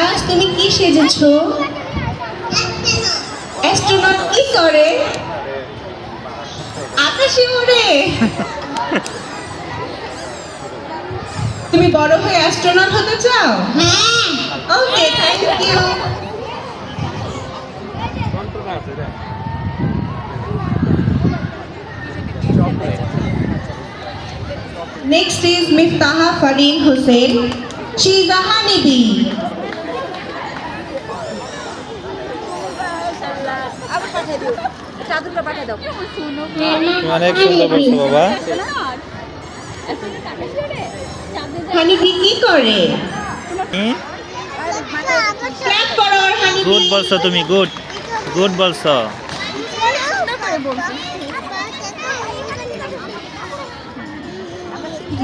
আজ তুমি কি সেজেছো? অ্যাস্ট্রোনট কি করে? আকাশে ওড়ে। তুমি বড় হয়ে অ্যাস্ট্রোনট হতে চাও? হ্যাঁ। Okay, thank you. Next is Miftaha Fareen Hussain. She is a honeybee. অনেক সুন্দর বলছো বাবা। হানিবি কি করে? ক্ল্যাপ করো হানিবি। গুড বলছো তুমি, গুড গুড বলছো।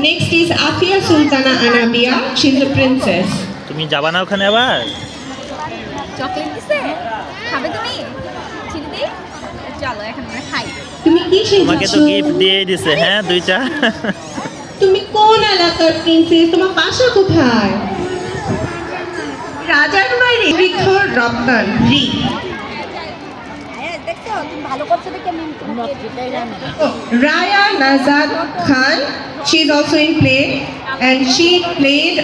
Next is Afia Sultana Anabia. She is a princess. তুমি যাবা না ওখানে আবার? চকলেট দিছে, খাবে তুমি? চিনি দিই? চলো এখন আমরা খাই। তুমি কি তোমাকে তো সেজেছো? গিফট দিয়ে দিছে, হ্যাঁ, দুইটা। তুমি কোন এলাকার প্রিন্সেস? তোমার বাসা কোথায়? রাজার বাইরে। বৃদ্ধ রপ্তান রি। দেখছো তুমি ভালো করছো দেখে আমি Raya Nazad Khan. She is also in play and she played